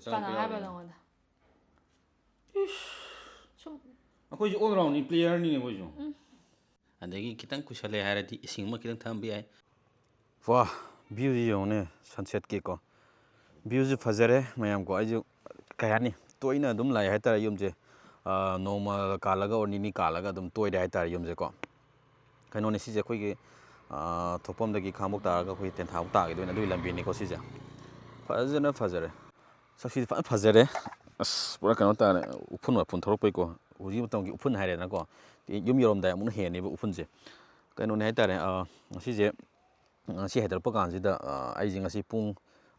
Kana haba nangona. Sum ꯑꯩꯈꯣꯏꯁꯨ all ꯔꯥꯎꯟꯗꯅꯤ ꯄ꯭ꯂꯦꯌꯔꯅꯤꯅꯦ ꯑꯩꯈꯣꯏꯁꯨ ꯑꯗꯒꯤ ꯈꯤꯇꯪ ꯀꯨꯏꯁꯜꯂꯦ ꯍꯥꯏꯔꯗꯤ ꯏꯁꯤꯡ ꯑꯃ ꯈꯤꯇꯪ ꯊꯝꯕ ꯌꯥꯏ ꯋꯥ ꯚ꯭ꯌꯨꯁꯤ ꯌꯦꯡꯉꯨꯅꯦ ꯁꯟꯁꯦꯠꯀꯤꯀꯣ ꯚ꯭ꯌꯨꯁꯨ ꯐꯖꯔꯦ ꯃꯌꯥꯝꯀꯣ ꯑꯩꯁꯨ ꯀꯩ ꯍꯥꯏꯅꯤ ꯇꯣꯏꯅ ꯑꯗꯨꯝ ꯂꯥꯛꯑꯦ ꯍꯥꯏꯇꯥꯔꯦ ꯌꯨꯝꯁꯦ ꯅꯣꯡꯃ ꯀꯥꯜꯂꯒ ꯑꯣꯔ ꯅꯤꯅꯤ ꯀꯥꯜꯂꯒ ꯑꯗꯨꯝ ꯇꯣꯏꯔꯦ ꯍꯥꯏꯇꯥꯔꯦ ꯌꯨꯝꯁꯦꯀꯣ ꯀꯩꯅꯣꯅꯦ ꯁꯤꯁꯦ ꯑꯩꯈꯣꯏꯒꯤ ꯊꯣꯛꯐꯝꯗꯒꯤ ꯈꯥꯡꯕꯣꯛ ꯇꯥꯔꯒ ꯑꯩꯈꯣꯏ ꯇꯦꯟꯊꯥꯕꯣꯛ ꯇꯥꯈꯤꯗꯣꯏꯅꯦ ꯑꯗꯨꯒꯤ ꯂꯝꯕꯤꯅꯤꯀꯣ ꯁꯤꯁꯦ ꯐꯖꯅ ꯐꯖꯔꯦ ꯁꯛꯁꯤꯗꯤ ꯐꯖꯅ ꯐꯖꯔꯦ ꯑꯁ ꯄꯨꯔꯥ ꯀꯩꯅꯣ ꯇꯥꯔꯦ ꯎꯐꯨꯟ ꯋꯥꯏꯐꯨꯟ ꯊꯣꯛꯂꯛꯄꯩꯀꯣ ꯍꯧꯖꯤꯛ ꯃꯇꯝꯒꯤ ꯎꯐꯨꯟ ꯍꯥꯏꯔꯦꯗꯅꯀꯣ ꯌꯨꯝ ꯌꯧꯔꯝꯗꯥꯏ ꯑꯃꯨꯛ ꯍꯦꯟꯅꯦꯕ ꯎꯐꯨꯟꯁꯦ ꯀꯩꯅꯣꯅꯦ ꯍꯥꯏꯇꯥꯔꯦ ꯉꯁꯤꯁꯦ ꯉꯁꯤ ꯍꯥꯏꯗꯔꯛꯄ ꯀꯥꯟꯁꯤꯗ ꯑꯩꯁꯦ ꯉꯁꯤ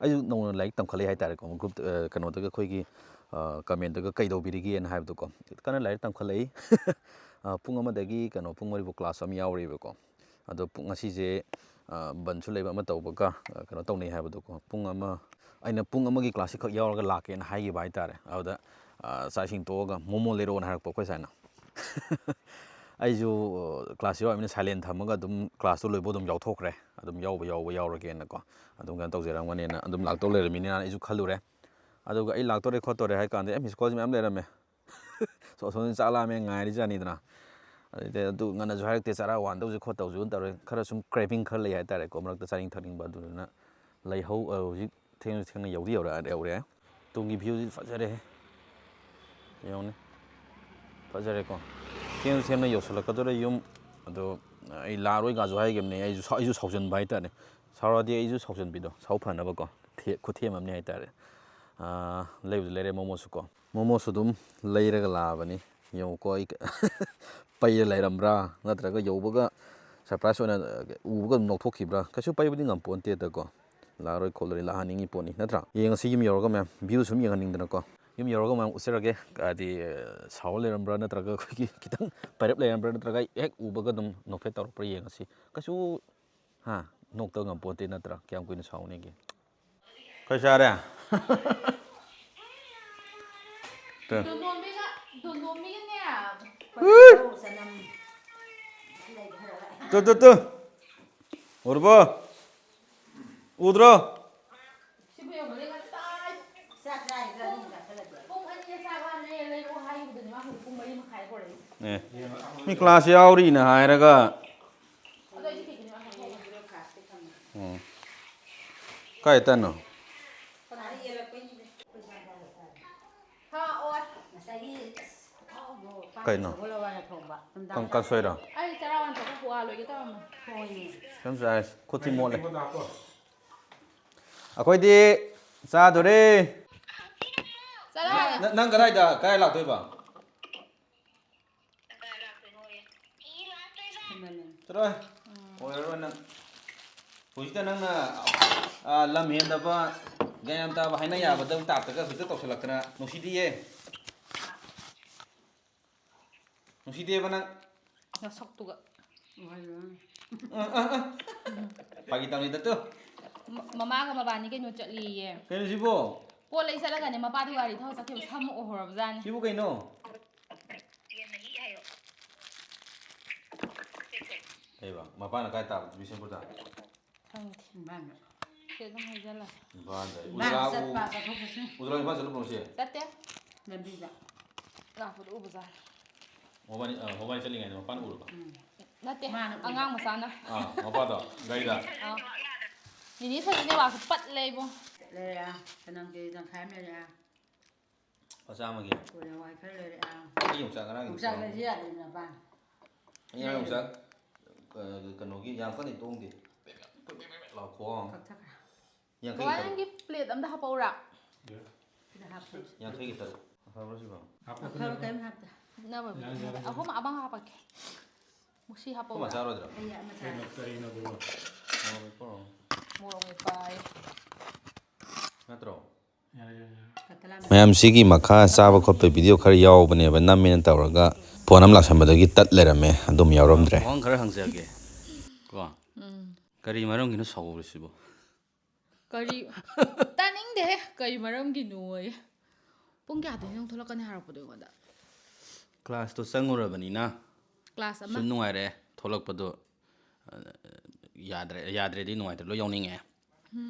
ꯑꯩꯁꯨ ꯅꯧꯅ ꯂꯥꯏꯔꯤꯛ ꯇꯝꯈꯠꯂꯛꯏ ꯍꯥꯏꯇꯥꯔꯦꯀꯣ ꯒ꯭ꯔꯨꯞ ꯀꯩꯅꯣꯗꯒ ꯑꯩꯈꯣꯏꯒꯤ ꯀꯃꯦꯟꯇꯒ ꯀꯩꯗꯧꯕꯤꯔꯤꯒꯦꯅ ꯍꯥꯏꯕꯗꯣꯀꯣ ꯀꯟꯅ ꯂꯥꯏꯔꯤꯛ ꯇꯝꯈꯠꯂꯛꯏ ꯄꯨꯡ ꯑꯃꯗꯒꯤ ꯀꯩꯅꯣ ꯄꯨꯡ 4 ꯀ꯭ꯂꯥꯁ ꯑꯃ ꯌꯥꯎꯔꯤꯕꯀꯣ ꯑꯗꯣ ꯉꯁꯤꯁꯦ ꯕꯟꯁꯨ ꯂꯩꯕ ꯑꯃ ꯇꯧꯕꯒ ꯀꯩꯅꯣ ꯇꯧꯅꯩ ꯍꯥꯏꯕꯗꯣꯀꯣ ꯑꯩꯅ ꯄꯨꯡ ꯑꯃꯒꯤ ꯀ꯭ꯂꯥꯁꯁꯤ ꯈꯛ ꯌꯥꯎꯔꯒ ꯂꯥꯛꯀꯦꯅ ꯍꯥꯏꯈꯤꯕ ꯍꯥꯏꯇꯥꯔꯦ ꯑꯗꯨꯗ ꯆꯥꯛ ꯏꯁꯤꯡ ꯇꯣꯛꯑꯒ ꯃꯣꯃꯣ ꯂꯩꯔꯛꯑꯣꯅ ꯍꯥꯏꯔꯛꯄ ꯑꯩꯈꯣꯏ ꯁꯥꯏꯅ ꯑꯩꯁꯨ ꯀ꯭ꯂꯥꯁ ꯌꯥꯎꯔꯕꯅꯤꯅ ꯁꯥꯏꯂꯦꯟ ꯊꯝꯃꯒ ꯑꯗꯨꯝ ꯀ꯭ꯂꯥꯁꯇꯣ ꯂꯣꯏꯕ ꯑꯗꯨꯝ ꯌꯥꯎꯊꯣꯛꯈ꯭ꯔꯦ ꯑꯗꯨꯝ ꯌꯥꯎꯔꯒꯦꯅꯀꯣ ꯑꯗꯨꯝ ꯀꯩꯅꯣ ꯇꯧꯖꯔꯝꯒꯅꯦꯅ ꯑꯗꯨꯝ ꯂꯥꯛꯇꯧ ꯂꯩꯔꯝꯃꯤꯅꯦꯅ ꯑꯩꯁꯨ ꯈꯜꯂꯨꯔꯦ ꯑꯗꯨꯒ ꯑꯩ ꯂꯥꯛꯇꯣꯔꯦ ꯈꯣꯠꯇꯣꯔꯦ ꯍꯥꯏ ꯀꯥꯟꯗ ꯃꯤꯁ ꯀꯣꯜꯁꯦ ꯃꯌꯥꯝ ꯂꯩꯔꯝꯃꯦ ꯑꯁꯣꯝꯗ ꯆꯥꯛ ꯂꯥꯝꯃꯦ ꯉꯥꯏꯔꯤꯖꯥꯅꯤꯗꯅ ꯑꯗꯨꯗꯩ ꯑꯗꯨ ꯉꯟꯅꯁꯨ ꯍꯥꯏꯔꯛꯇꯦ ꯆꯔꯥ ꯋꯥꯟꯗꯧꯁꯨ ꯈꯣꯠꯇꯧꯁꯨ ꯇꯧꯔꯦ ꯈꯔ ꯁꯨꯝ ꯀ꯭ꯔꯦꯚꯤꯡ ꯈꯔ ꯂꯩ ꯍꯥꯏꯇꯥꯔꯦꯀꯣ ꯃꯔꯛꯇ ꯆꯥꯅꯤꯡ ꯊꯛꯅꯤꯡꯕ ꯑꯗꯨꯗꯨꯅ ꯍꯧꯖꯤꯛ ꯊꯦꯡꯅ ꯌꯧꯔꯦ ꯇꯨꯡꯒꯤ ꯚ꯭ꯌꯨꯁꯤ ꯐꯖꯔꯦ ꯌꯦꯡꯉꯨꯅꯦ ꯐꯖꯔꯦꯀꯣ ꯊꯦꯡꯅ ꯌꯧꯁꯤꯜꯂꯛꯀꯗꯧꯔꯦ ꯌꯨꯝ ꯑꯗꯣ ꯑꯩ ꯂꯥꯛꯑꯔꯣꯏꯒꯥꯁꯨ ꯍꯥꯏꯈꯤꯕꯅꯦ ꯑꯩꯁꯨ ꯁꯥꯎꯖꯟꯕ ꯍꯥꯏꯇꯥꯔꯦ ꯁꯥꯎꯔꯛꯑꯗꯤ ꯑꯩꯁꯨ ꯁꯥꯎꯖꯟꯕꯤꯗꯣ ꯁꯥꯎ ꯐꯅꯕꯀꯣ ꯈꯨꯊꯦꯝ ꯑꯃꯅꯤ ꯍꯥꯏꯇꯥꯔꯦ ꯂꯩꯕꯨꯗꯤ ꯂꯩꯔꯦ ꯃꯣꯃꯣꯁꯨ ꯑꯗꯨꯝ ꯂꯩꯔꯒ ꯂꯥꯛꯑꯕꯅꯤ ꯌꯦꯡꯉꯨꯀꯣ ꯑꯩ ꯄꯩꯔ ꯂꯩꯔꯝꯕ꯭ꯔꯥ ꯅꯠꯇ꯭ꯔꯒ ꯌꯧꯕꯒ ꯁꯔꯄ꯭ꯔꯥꯏꯖ ꯑꯣꯏꯅ ꯎꯕꯒ ꯑꯗꯨꯝ ꯂꯧꯊꯣꯛꯈꯤꯕ꯭ꯔꯥ ꯀꯩꯁꯨ ꯄꯩꯕꯗꯤ ꯉꯝꯄꯣꯟꯇꯦꯗꯀꯣ ꯂꯥꯛꯑꯔꯣꯏ ꯈꯣꯠꯂꯔꯣꯏ ꯂꯥꯛꯍꯟꯅꯤꯡꯉꯤ ꯄꯣꯠꯅꯤ ꯅꯠꯇ꯭ꯔꯥ ꯌꯦꯡꯉꯁꯤ ꯌꯨꯝ ꯌꯧꯔꯒ ꯃꯌꯥꯝ ꯚ꯭ꯌꯨ ꯁꯨꯝ ꯌꯦꯡꯍꯟꯅꯤꯡꯗꯅꯀꯣ ꯌꯨꯝ ꯌꯧꯔꯒ ꯃꯌꯥꯝ ꯎꯠꯆꯔꯒꯦ ꯍꯥꯏꯗꯤ ꯁꯥꯎꯔ ꯂꯩꯔꯝꯕ꯭ꯔꯥ ꯅꯠꯇ꯭ꯔꯒ ꯑꯩꯈꯣꯏꯒꯤ ꯈꯤꯇꯪ ꯄꯥꯏꯔꯞ ꯂꯩꯔꯝꯕ꯭ꯔꯥ ꯅꯠꯇ꯭ꯔꯒ ꯍꯦꯛ ꯎꯕꯒ ꯑꯗꯨꯝ ꯅꯣꯛꯐꯦꯠ ꯇꯧꯔꯛꯄ꯭ꯔꯥ ꯌꯦꯡꯉꯁꯤ ꯀꯩꯁꯨ ꯅꯣꯛꯇꯕ ꯉꯝꯄꯣꯟꯇꯦ ꯅꯠꯇ꯭ꯔꯥ ꯀꯌꯥꯝ ꯀꯨꯏꯅ ꯁꯥꯎꯅꯤꯒꯦ ꯈꯔ ꯆꯥꯔꯦ ꯎꯔꯕꯣ ꯎꯗ꯭ꯔꯣ ꯃꯤ ꯀ꯭ꯂꯥꯁ ꯌꯥꯎꯔꯤꯅ ꯍꯥꯏꯔꯒ ꯀꯥꯏ ꯇꯅꯣ ꯀꯩꯅꯣ ꯀꯥꯡꯁꯣꯏꯔꯣ ꯑꯩ ꯆꯔꯥ ꯋꯥꯟ ꯊꯣꯛꯄ ꯄꯨꯋꯥ ꯂꯣꯏꯒꯦ ꯇꯧꯔꯝꯕꯅꯦ ꯁꯨꯝ ꯆꯥꯏ ꯈꯨꯠꯁꯤ ꯃꯣꯠꯂꯦ ꯑꯩꯈꯣꯏꯗꯤ ꯆꯥꯗꯣꯔꯦ ꯅꯪ ꯀꯗꯥꯏ ꯂꯥꯛꯇꯣꯏꯕ ꯆꯠꯂꯣꯏ ꯑꯣꯏꯔꯔꯣꯏ ꯅꯪ ꯍꯧꯖꯤꯛꯇ ꯅꯪꯅ ꯂꯝ ꯍꯦꯟꯗꯕ ꯒ꯭ꯌꯥꯟ ꯌꯥꯝ ꯇꯥꯕ ꯍꯥꯏꯅ ꯌꯥꯕꯗ ꯇꯥꯛꯇꯒ ꯍꯧꯖꯤꯛꯇ ꯇꯧꯁꯤꯜꯂꯛꯇꯅ ꯅꯨꯡꯁꯤꯗꯦꯕ ꯅꯪ ꯅꯁꯛꯇꯨꯒ ꯐꯥꯒꯤ ꯇꯧꯅꯤꯗ ꯇꯨ ꯃꯃꯥꯒ ꯃꯕꯥꯅꯤ ꯀꯩꯅꯣ ꯆꯠꯂꯤꯌꯦ ꯀꯩꯅꯣ ꯁꯤꯕꯣ ꯄꯣꯠ ꯂꯩ ꯆꯠꯂꯒꯅꯦ ꯃꯄꯥꯗꯤ ꯒꯥꯔꯤ ꯊꯧꯔ ꯆꯠꯈꯤꯕ ꯁꯝꯃꯨꯛ ꯍꯧꯔꯕꯖꯥꯠꯅꯤ ꯁꯤꯕꯨ ꯀꯩꯅꯣ ꯀꯩꯕ ꯃꯄꯥꯅ ꯀꯥꯏ ꯇꯥꯕ ꯕꯤꯁꯦꯝꯄꯨꯔꯗ ꯈꯪꯗꯦ ꯁꯤ ꯑꯗꯨꯝ ꯍꯩꯖꯜꯂꯁꯤ ꯎꯗ꯭ꯔꯥ ꯏꯝꯐꯥꯜ ꯆꯠꯂꯨꯕ꯭ꯔꯣ ꯉꯁꯤ ꯆꯠꯇꯦ ꯂꯝꯕꯤꯗ ꯂꯥꯛꯄꯗ ꯎꯕꯖꯥꯠꯅꯤ ꯃꯣꯕꯥꯏꯜ ꯆꯠꯂꯤꯉꯩꯗ ꯃꯄꯥꯅ ꯎꯔꯕ ꯅꯠꯇꯦ ꯑꯉꯥꯡ ꯃꯆꯥꯅ ꯃꯄꯥꯗꯣ ꯒꯥꯔꯤꯗ ꯅꯤꯅꯤ ꯐꯖꯅ ꯅꯦꯠꯋꯥꯛꯁꯨ ꯄꯠꯂꯦ ꯏꯕꯣ ꯂꯩꯔꯛꯑ ꯆꯅꯝꯒꯤ ꯇꯪꯈꯥꯏ ꯑꯃ ꯂꯩꯔꯛꯑ ꯆꯥꯝꯃꯒꯤ ꯍꯋꯥꯏ ꯈꯔ ꯂꯩꯔꯛꯑ ꯑꯩ ꯌꯣꯡꯆꯥꯛ ꯉꯔꯥꯡꯒꯤ ꯌꯣꯡꯆꯥꯛ ꯂꯩꯁꯤ ꯌꯥꯗꯦꯗꯅ ꯄꯥꯟ ꯑꯩ ꯉꯔꯥꯡ ꯌꯣꯡꯆꯥꯛ ꯀꯩꯅꯣꯒꯤ ꯌꯥꯝ ꯀꯟꯅ ꯇꯣꯡꯗꯦ ꯂꯥꯎꯈꯣꯡ ꯕꯕꯥ ꯅꯪꯒꯤ ꯄ꯭ꯂꯦꯠ ꯑꯝꯗ ꯍꯥꯞꯄꯛꯎꯔꯥ ꯁꯤꯗ ꯍꯥꯞꯄ 50ꯒꯤ 3 ꯑꯐꯕ꯭ꯔꯣ ꯁꯤꯕꯣ ꯑꯐꯕ ꯀꯩꯝ ꯍꯥꯞꯇꯦ ꯑꯍꯨꯝ ꯑꯃ ꯍꯥꯞꯄꯛꯀꯦ ꯃꯨꯛꯁꯤ ꯍꯥꯞꯄꯛꯎꯔꯥ ꯆꯥꯔꯣꯏꯗ꯭ꯔꯣ ꯑꯩ ꯑꯃ ꯃꯣꯔꯣꯛ ꯃꯦꯠꯄ ꯅꯠꯇ꯭ꯔꯣ ꯃꯌꯥꯝ ꯁꯤꯒꯤ ꯃꯈꯥ ꯆꯥꯕ ꯈꯣꯠꯄ ꯚꯤꯗꯤꯑꯣ ꯈꯔ ꯌꯥꯎꯕꯅꯦꯕ ꯅꯝꯃꯦꯅ ꯇꯧꯔꯒ ꯐꯣꯟ ꯑꯃ ꯂꯥꯛꯁꯟꯕꯗꯒꯤ ꯇꯠ ꯂꯩꯔꯝꯃꯦ ꯑꯗꯨꯝ ꯌꯥꯎꯔꯝꯗ꯭ꯔꯦ ꯋꯥꯍꯪ ꯈꯔ ꯍꯪꯖꯒꯦ ꯀꯣ ꯀꯔꯤ ꯃꯔꯝꯒꯤꯅꯣ ꯁꯥꯎꯔꯤꯁꯤꯕꯣ ꯀꯔꯤ ꯇꯥꯅꯤꯡꯗꯦꯍꯦ ꯀꯔꯤ ꯃꯔꯝꯒꯤꯅꯣꯌꯦ ꯄꯨꯡ ꯀꯌꯥꯗꯩꯅꯣ ꯅꯪ ꯊꯣꯛꯂꯛꯀꯅꯤ ꯍꯥꯏꯔꯛꯄꯗꯣ ꯑꯩꯉꯣꯟꯗ ꯀ꯭ꯂꯥꯁꯇꯣ ꯆꯪꯉꯨꯔꯕꯅꯤꯅ ꯀ꯭ꯂꯥꯁ ꯑꯃ ꯁꯨꯝ ꯅꯨꯡꯉꯥꯏꯔꯛꯑꯦ ꯊꯣꯛꯂꯛꯄꯗꯣ ꯌꯥꯗ꯭ꯔꯦꯗꯤ ꯅꯨꯡꯉꯥꯏꯇ꯭ꯔꯦ ꯂꯣꯏ ꯌꯥꯎꯅꯤꯡꯉꯛꯑꯦ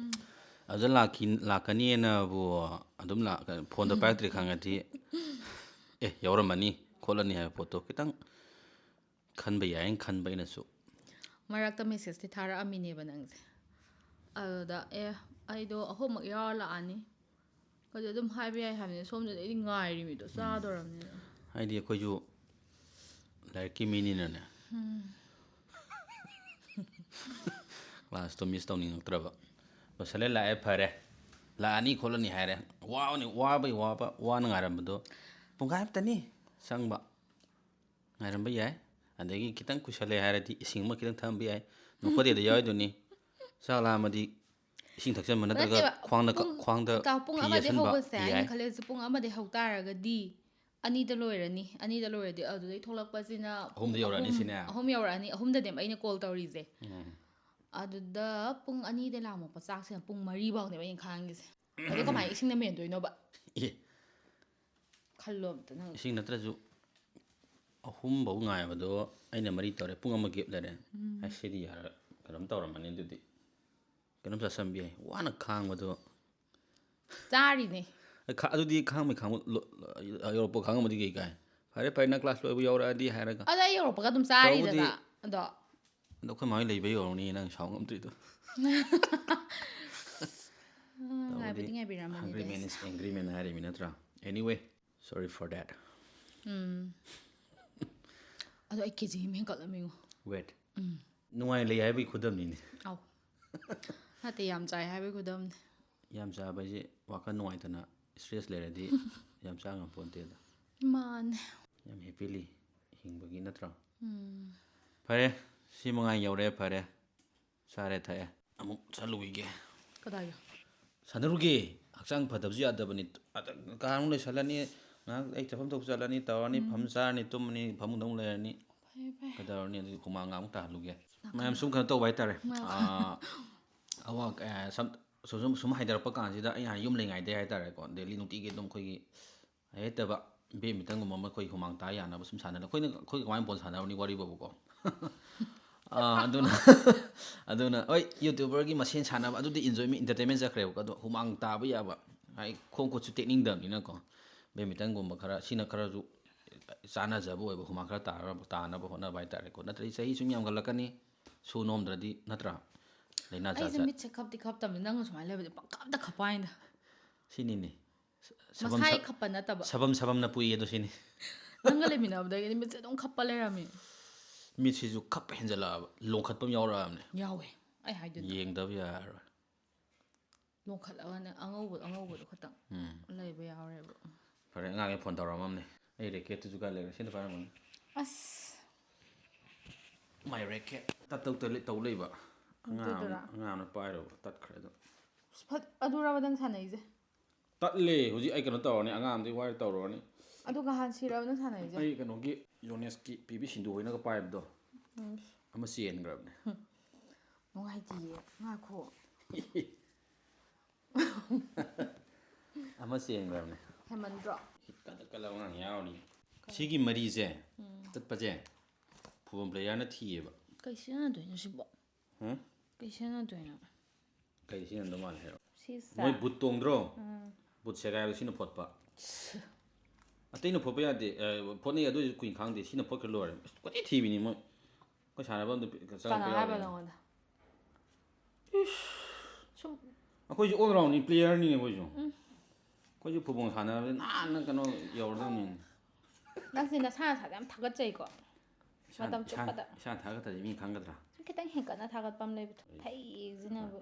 ꯑꯗꯨꯗ ꯂꯥꯛꯀꯅꯤꯅꯕꯨ ꯑꯗꯨꯝ ꯐꯣꯟꯗ ꯄꯥꯏꯔꯛꯇ꯭ꯔꯤ ꯈꯪꯉꯗꯤ ꯌꯥꯎꯔꯝꯃꯅꯤ ꯈꯣꯠꯂꯅꯤ ꯍꯥꯏꯕ ꯄꯣꯠꯇꯣ ꯈꯤꯇꯪ ꯈꯟꯕ ꯌꯥꯏꯅ ꯈꯟꯕ ꯑꯩꯅꯁꯨ ꯃꯔꯛꯇ ꯃꯦꯁꯦꯖꯇꯤ ꯊꯥꯔꯛꯑꯝꯃꯤꯅꯦꯕ ꯅꯪꯁꯦ ꯑꯗꯨꯗ ꯑꯩꯗꯣ ꯑꯍꯨꯝꯃꯛ ꯌꯥꯎꯔ ꯂꯥꯛꯑꯅꯤ ꯑꯗꯨ ꯑꯗꯨꯝ ꯍꯥꯏꯕ ꯌꯥꯏ ꯍꯥꯏꯕꯅꯤ ꯁꯣꯝꯗꯗꯤ ꯑꯩꯗꯤ ꯉꯥꯏꯔꯤꯃꯤꯗꯣ ꯆꯥꯗꯣꯔꯕꯅꯤꯅ ꯍꯥꯏꯗꯤ ꯑꯩꯈꯣꯏꯁꯨ ꯂꯥꯏꯔꯤꯛꯀꯤ ꯃꯤꯅꯤꯅꯅꯦ ꯀ꯭ꯂꯥꯁꯇꯣ ꯃꯤꯁ ꯇꯧꯅꯤꯡꯉꯛꯇ꯭ꯔꯕ ꯂꯣꯏꯁꯜꯂꯦ ꯂꯥꯛꯑꯦ ꯐꯔꯦ ꯂꯥꯛꯑꯅꯤ ꯈꯣꯠꯂꯅꯤ ꯍꯥꯏꯔꯦ ꯋꯥꯕꯩ ꯋꯥꯅ ꯉꯥꯏꯔꯝꯕꯗꯣ ꯄꯨꯡꯈꯥꯏ ꯑꯃꯇꯅꯤ ꯆꯪꯕ ꯉꯥꯏꯔꯝꯕ ꯌꯥꯏ ꯑꯗꯒꯤ ꯈꯤꯇꯪ ꯀꯨꯏꯁꯜꯂꯦ ꯍꯥꯏꯔꯗꯤ ꯏꯁꯤꯡ ꯑꯃ ꯈꯤꯇꯪ ꯊꯛꯑꯝꯕ ꯌꯥꯏ ꯅꯣꯛꯄꯗꯦꯗ ꯌꯥꯎꯔꯤꯗꯨꯅꯤ ꯆꯥꯛ ꯂꯥꯝꯃꯗꯤ ꯏꯁꯤꯡ ꯊꯛꯆꯟꯕ ꯅꯠꯇ꯭ꯔꯒ ꯈ꯭ꯋꯥꯡꯗ ꯄꯨꯡ ꯐꯤ ꯑꯃꯗꯤ ꯌꯦꯠꯁꯟꯕ ꯍꯧꯕꯁꯦ ꯑꯩꯅ ꯌꯥꯏ ꯈꯜꯂꯤꯁꯦ ꯄꯨꯡ ꯑꯃꯗꯤ ꯍꯧ ꯇꯥꯔꯒꯗꯤ ꯑꯅꯤꯗ ꯂꯣꯏꯔꯅꯤ ꯑꯅꯤꯗ ꯂꯣꯏꯔꯗꯤ ꯑꯗꯨꯗꯩ ꯊꯣꯛꯂꯛꯄꯁꯤꯅ ꯑꯍꯨꯝꯗ ꯌꯧꯔꯛꯑꯅꯤ ꯁꯤꯅꯦ ꯑꯍꯨꯝ ꯌꯧꯔꯛꯑꯅꯤ ꯑꯍꯨꯝꯗꯅꯦꯕ ꯑꯩꯅ ꯀꯣꯜ ꯇꯧꯔꯤꯁꯦ ꯑꯗꯨꯗ ꯄꯨꯡ ꯑꯅꯤꯗ ꯂꯥꯛꯃꯛꯄ ꯆꯥꯛꯁꯤꯅ ꯄꯨꯡ 4 ꯐꯥꯎꯅꯦꯕ ꯑꯩꯅ ꯈꯥꯡꯒꯤꯁꯦ ꯑꯗꯨ ꯀꯃꯥꯏꯅ ꯏꯁꯤꯡꯅ ꯃꯦꯟꯗꯣꯏꯅꯣꯕ ꯈꯜꯂꯣ ꯑꯝꯇ ꯅꯪ ꯏꯁꯤꯡ ꯅꯠꯇ꯭ꯔꯁꯨ 3 ꯐꯥꯎ ꯉꯥꯏꯕꯗꯣ ꯑꯩꯅ 4 ꯇꯧꯔꯦ ꯄꯨꯡ 1 ꯒꯦꯞ ꯂꯩꯔꯦ ꯁꯤꯗꯤ ꯀꯩꯅꯣꯝ ꯇꯧꯔꯝꯃꯅꯤ ꯑꯗꯨꯗꯤ ꯀꯩꯅꯣꯝ ꯆꯥꯁꯟꯕ ꯌꯥꯏ ꯋꯥꯅ ꯈꯥꯡꯕꯗꯣ ꯆꯥꯔꯤꯅꯦ ꯑꯗꯨꯗꯤ ꯈꯥꯡꯕ ꯌꯧꯔꯛꯄ ꯈꯥꯡꯉꯝꯃꯗꯤ ꯀꯩ ꯀꯥꯏ ꯐꯔꯦ ꯅꯪ ꯀ꯭ꯂꯥꯁ ꯂꯣꯏꯕ ꯌꯧꯔꯛꯑꯗꯤ ꯍꯥꯏꯔꯒ ꯑꯗꯣ ꯑꯩ ꯌꯧꯔꯛꯄꯒ ꯑꯗꯨꯝ ꯆꯥꯔꯤꯗꯅ ꯑꯗꯣ ꯑꯩꯈꯣꯏ ꯃꯥꯍꯣꯏ ꯂꯩꯕ ꯌꯧꯔꯛꯅꯤ ꯅꯪ ꯁꯥꯎ ꯉꯝꯗ꯭ꯔꯤꯗꯣ ꯉꯥꯏꯕꯨꯗꯤ ꯉꯥꯏꯕꯤꯔꯝꯃꯅꯤ ꯍꯪꯒ꯭ꯔꯤ ꯃꯦꯟ ꯏꯁ ꯑꯦꯡꯒ꯭ꯔꯤ ꯃꯦꯟ ꯍꯥꯏꯔꯤꯃꯤ ꯅꯠꯇ꯭ꯔꯥ ꯑꯦꯅꯤꯋꯦ ꯁꯣꯔꯤ ꯐꯣꯔ ꯗꯦꯠ ꯑꯗꯣ ꯑꯩ ꯀꯦꯖꯤ ꯑꯃ ꯍꯦꯟꯀꯠꯂꯝꯃꯤꯉꯣ ꯋꯦꯠ ꯅꯨꯡꯉꯥꯏ ꯂꯩ ꯍꯥꯏꯕꯒꯤ ꯈꯨꯗꯝꯅꯤꯅꯦ ꯑꯧ ꯅꯠꯇꯦ ꯌꯥꯝ ꯆꯥꯏ ꯍꯥꯏꯕꯒꯤ ꯈꯨꯗꯝꯅꯤ ꯌꯥꯝ ꯆꯥꯕ ꯍꯥꯏꯁꯦ ꯋꯥꯈꯜ ꯅꯨꯡꯉꯥꯏꯇꯅ ꯏꯁꯇ꯭ꯔꯦꯁ ꯂꯩꯔꯗꯤ ꯌꯥꯝ ꯆꯥ ꯉꯝꯄꯣꯟꯇꯦꯗ ꯃꯥꯅꯦ ꯌꯥꯝ ꯍꯦꯄꯤꯂꯤ ꯍꯤꯡꯕꯒꯤ ꯅꯠꯇ꯭ꯔꯣ ꯐꯔꯦ ꯁꯤ ꯃꯉꯥꯏ ꯌꯧꯔꯛꯑꯦ ꯐꯔꯦ ꯆꯥꯔꯦ ꯊꯛꯑꯦ ꯑꯃꯨꯛ ꯆꯠꯂꯨꯈꯤꯒꯦ ꯀꯗꯥꯏꯗ ꯁꯥꯟꯅꯔꯨꯒꯦ ꯍꯛꯆꯥꯡ ꯐꯗꯕꯁꯨ ꯌꯥꯗꯕꯅꯤ ꯀꯥꯔꯃꯨꯛ ꯂꯩꯁꯜꯂꯅꯤ ꯉꯥꯏꯍꯥꯛ ꯑꯩ ꯆꯠꯐꯝ ꯊꯣꯛꯄ ꯆꯠꯂꯅꯤ ꯇꯧꯔꯅꯤ ꯐꯝ ꯆꯥꯔꯅꯤ ꯇꯨꯝꯃꯅꯤ ꯐꯃꯨꯡꯗ ꯑꯃꯨꯛ ꯂꯩꯔꯅꯤ ꯀꯩꯗꯧꯔꯅꯤ ꯑꯗꯨꯗꯤ ꯍꯨꯃꯥꯡ ꯑꯃꯨꯛ ꯇꯥꯍꯜꯂꯨꯒꯦ ꯃꯌꯥꯝ ꯁꯨꯝ ꯀꯩꯅꯣ ꯇꯧꯕ ꯍꯥꯏꯇꯥꯔꯦ ꯁꯨꯝ ꯍꯥꯏꯊꯔꯛꯄ ꯀꯥꯟꯁꯤꯗ ꯑꯩ ꯍꯥꯟꯅ ꯌꯨꯝ ꯂꯩꯉꯥꯏꯗꯩ ꯍꯥꯏꯇꯥꯔꯦꯀꯣ ꯗꯦꯂꯤ ꯅꯨꯡꯇꯤꯒꯤ ꯑꯗꯨꯝ ꯑꯩꯈꯣꯏꯒꯤ ꯍꯩꯇꯕ ꯕꯦꯠꯃꯤꯟꯇꯟꯒꯨꯝꯕ ꯑꯃ ꯑꯩꯈꯣꯏ ꯍꯨꯃꯥꯡ ꯇꯥ ꯌꯥꯅꯕ ꯁꯨꯝ ꯁꯥꯟꯅꯔꯦ ꯑꯩꯈꯣꯏ ꯀꯃꯥꯏꯅ ꯕꯣꯜ ꯁꯥꯟꯅꯕꯅꯤ ꯋꯥꯔꯤꯕꯨꯀꯣ ꯑꯗꯨꯅ ꯍꯣꯏ ꯌꯨꯇ꯭ꯌꯨꯕꯔꯒꯤ ꯃꯁꯦꯟ ꯁꯥꯟꯅꯕ ꯑꯗꯨꯗꯤ ꯏꯟꯇꯔꯇꯦꯟꯃꯦꯟ ꯆꯠꯈ꯭ꯔꯦꯕꯀꯣ ꯑꯗꯣ ꯍꯨꯃꯥꯡ ꯇꯥꯕ ꯌꯥꯕ ꯍꯥꯏ ꯈꯣꯡ ꯈꯨꯠꯁꯨ ꯇꯦꯛꯅꯤꯡꯗꯕꯅꯤꯅꯀꯣ ꯕꯦꯠꯃꯤꯟꯇꯟꯒꯨꯝꯕ ꯈꯔ ꯁꯤꯅ ꯈꯔꯁꯨ ꯆꯥꯟꯅꯖꯕ ꯑꯣꯏꯕ ꯍꯨꯃꯥꯡ ꯈꯔ ꯇꯥꯅꯕ ꯍꯣꯠꯅꯕ ꯍꯥꯏꯇꯥꯔꯦꯀꯣ ꯅꯠꯇ꯭ꯔꯗꯤ ꯆꯍꯤ ꯁꯨꯝ ꯌꯥꯝꯈꯠꯂꯛꯀꯅꯤ ꯁꯨ ꯅꯣꯝꯗ꯭ꯔꯗꯤ ꯅꯠꯇ꯭ꯔꯥ ꯂꯥꯏꯅꯥ ꯑꯩꯁꯦ ꯖꯥꯠ ꯃꯤꯠꯁꯦ ꯈꯞꯇꯤ ꯈꯞꯇꯕꯅꯤ ꯅꯪꯅ ꯁꯨꯃꯥꯏꯅ ꯂꯩꯕꯗꯤ ꯄꯪꯈꯞꯇ ꯈꯞꯄꯥꯏꯅ ꯁꯤꯅꯤꯅꯦ ꯃꯁꯥꯏ ꯈꯞꯄ ꯅꯠꯇꯕ ꯁꯕꯝꯅ ꯄꯨꯏ ꯑꯗꯣ ꯁꯤꯅꯤ ꯅꯪꯒ ꯂꯩꯃꯤꯟꯅꯕꯗꯒꯤꯗꯤ ꯃꯤꯠꯁꯦ ꯑꯗꯨꯝ ꯈꯞꯄ ꯂꯩꯔꯝꯃꯤ ꯃꯤꯠꯁꯤꯁꯨ ꯈꯞꯄ ꯍꯦꯟꯖꯜꯂꯛꯑꯕ ꯂꯣꯡꯈꯠꯄ ꯑꯃ ꯌꯥꯎꯔꯛꯑꯕꯅꯦ ꯌꯥꯎꯋꯦ ꯑꯩ ꯍꯥꯏꯗꯨꯗꯤ ꯌꯦꯡꯗꯕ ꯌꯥꯔꯔꯣꯏ ꯂꯣꯡꯈꯠꯂꯒꯅꯦ ꯑꯉꯧꯕꯗꯣ ꯈꯛꯇꯪ ꯂꯩꯕ ꯌꯥꯎꯔꯦꯕ ꯐꯔꯦ ꯑꯉꯥꯡꯒꯤ ꯐꯣꯟ ꯇꯧꯔꯛꯑꯝꯃꯝꯅꯦ ꯑꯩ ꯔꯦꯀꯦꯠꯇꯨꯁꯨ ꯀꯥꯏ ꯂꯩꯔꯦ ꯁꯤꯗ ꯄꯥꯏꯔꯝꯃꯅꯤ ꯑꯁ ꯃꯥꯏ ꯔꯦꯀꯦꯠ ꯇꯧ ꯂꯩꯕ ꯑꯉꯥꯡꯅ ꯄꯥꯏꯔꯨꯕ ꯇꯠꯈ꯭ꯔꯦ ꯑꯗꯣ ꯑꯗꯨꯔꯕ ꯅꯪ ꯁꯥꯟꯅꯩꯁꯦ ꯇꯠꯂꯦ ꯍꯧꯖꯤꯛ ꯑꯩ ꯀꯩꯅꯣ ꯇꯧꯔꯅꯤ ꯑꯉꯥꯡꯗꯒꯤ ꯋꯥꯏꯔ ꯇꯧꯔꯨꯔꯅꯤ ꯑꯗꯨ ꯅꯍꯥꯟ ꯁꯤꯔꯕ ꯅꯪ ꯁꯥꯟꯅꯩꯁꯦ ꯑꯩ ꯀꯩꯅꯣꯒꯤ ꯌꯣꯅꯦꯁꯀꯤ ꯄꯤ ꯁꯤꯟꯙꯨ ꯍꯣꯏꯅꯒ ꯄꯥꯏꯕꯗꯣ ꯑꯃ ꯆꯦꯟꯈ꯭ꯔꯕꯅꯦ ꯅꯨꯡꯉꯥꯏꯇꯤꯌꯦ ꯉꯥꯏꯈꯣ ꯑꯃ ꯆꯦꯟꯈ꯭ꯔꯕꯅꯦ ꯍꯦꯃꯟꯗ꯭ꯔꯣ ꯀꯜꯂꯕ ꯑꯉꯥꯡ ꯌꯥꯎꯔꯤ ꯁꯤꯒꯤ ꯃꯔꯤꯁꯦ ꯇꯠꯄꯁꯦ ꯐꯨꯠꯕꯣꯜ ꯄ꯭ꯂꯦꯌꯥꯔꯅ ꯊꯤꯌꯦꯕ ꯀꯩ ꯁꯤꯖꯤꯟꯅꯗꯣꯏꯅꯣ ꯁꯤꯕꯣ ꯀꯩ ꯁꯤꯖꯤꯟꯅꯗꯣꯏꯅꯣ ꯀꯩ ꯁꯤꯖꯤꯟꯅꯗꯧ ꯃꯥꯜꯂꯦ ꯍꯥꯏꯔꯣ ꯁꯤꯁꯦ ꯃꯣꯏ ꯕꯨꯠ ꯇꯣꯡꯗ꯭ꯔꯣ ꯕꯨꯠ ꯁꯦꯒꯥꯏꯕꯗ ꯁꯤꯅ ꯐꯣꯠꯄ ꯑꯇꯩꯅ ꯐꯣꯠꯄ ꯌꯥꯗꯦ ꯐꯣꯠꯅꯩ ꯑꯗꯨꯑꯣꯏꯁꯨ ꯀꯨꯏꯅ ꯈꯥꯡꯗꯦ ꯁꯤꯅ ꯐꯣꯠꯈ꯭ꯔ ꯂꯣꯏꯔꯦ ꯀꯣꯏꯊꯤ ꯊꯤꯕꯤꯅꯤ ꯃꯣꯏ ꯑꯩꯈꯣꯏ ꯁꯥꯟꯅꯕꯝꯗ ꯀꯅꯥ ꯍꯥꯏꯕ ꯅꯉꯣꯟꯗ ꯁꯨꯝ ꯑꯩꯈꯣꯏꯁꯨ ꯑꯣꯜ ꯔꯥꯎꯟꯅꯤ ꯄ꯭ꯂꯦꯌꯔꯅꯤꯅꯦ ꯑꯩꯈꯣꯏꯁꯨ ꯐꯨꯠꯕꯣꯜ ꯁꯥꯟꯅꯕꯗ ꯅꯥꯟꯅ ꯀꯩꯅꯣ ꯌꯧꯔꯗꯧꯅꯤꯅꯦ ꯅꯪꯁꯦ ꯅꯁꯥ ꯌꯥꯝ ꯊꯥꯒꯠꯆꯩꯀꯣ ꯃꯇꯝ ꯆꯨꯞꯄꯗ ꯏꯁꯥ ꯊꯥꯒꯠꯇ꯭ꯔꯗꯤ ꯃꯤ ꯈꯪꯒꯗ꯭ꯔꯥ ꯁꯨꯝ ꯈꯤꯇꯪ ꯍꯦꯟꯀꯠꯅ ꯊꯥꯒꯠꯄ ꯑꯃ ꯂꯩꯕꯗꯣ ꯐꯩꯁꯤꯅꯕꯨ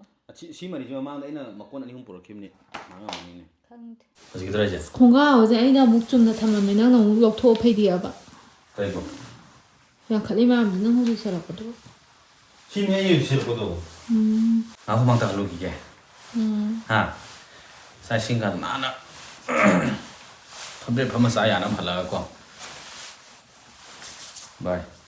ꯁꯤ ꯃꯔꯤꯁꯤ ꯃꯃꯥꯡꯗ ꯑꯩꯅ ꯃꯀꯣꯟ 2-3 ꯄꯨꯔꯛꯈꯤꯕꯅꯤ ꯉꯥꯡꯉꯝꯃꯅꯤꯅꯦ ꯈꯪꯗꯦ ꯍꯧꯖꯤꯛꯀꯤꯗꯨꯔ ꯍꯥꯏꯁꯦ ꯈꯣꯡꯒ꯭ꯔꯥꯎꯁꯦ ꯑꯩꯅ ꯑꯃꯨꯛ ꯆꯨꯝꯅ ꯊꯝꯃꯝꯃꯦ ꯅꯪꯅ ꯑꯃꯨꯛ ꯂꯧꯊꯣꯛꯑ ꯐꯩꯗꯤꯑꯕ ꯀꯩꯕꯣ ꯌꯥꯡꯈꯠꯂꯤ ꯃꯌꯥꯝꯁꯤ ꯅꯪ ꯍꯧꯖꯤꯛ ꯁꯦꯠꯂꯛꯄꯗꯣ ꯁꯤꯅꯦ ꯑꯩ ꯁꯦꯠꯄꯗꯣ ꯉꯥꯏꯍꯥꯛ ꯍꯨꯃꯥꯡ ꯇꯥꯍꯜꯂꯨꯈꯤꯒꯦ ꯆꯥꯛ ꯏꯁꯤꯡꯒ ꯅꯥꯟꯅ ꯐꯝꯕ꯭ꯔꯦꯠ ꯐꯝꯃ ꯆꯥ ꯌꯥꯅꯕ ꯍꯜꯂꯛꯑꯒꯀꯣ ꯕꯥꯏ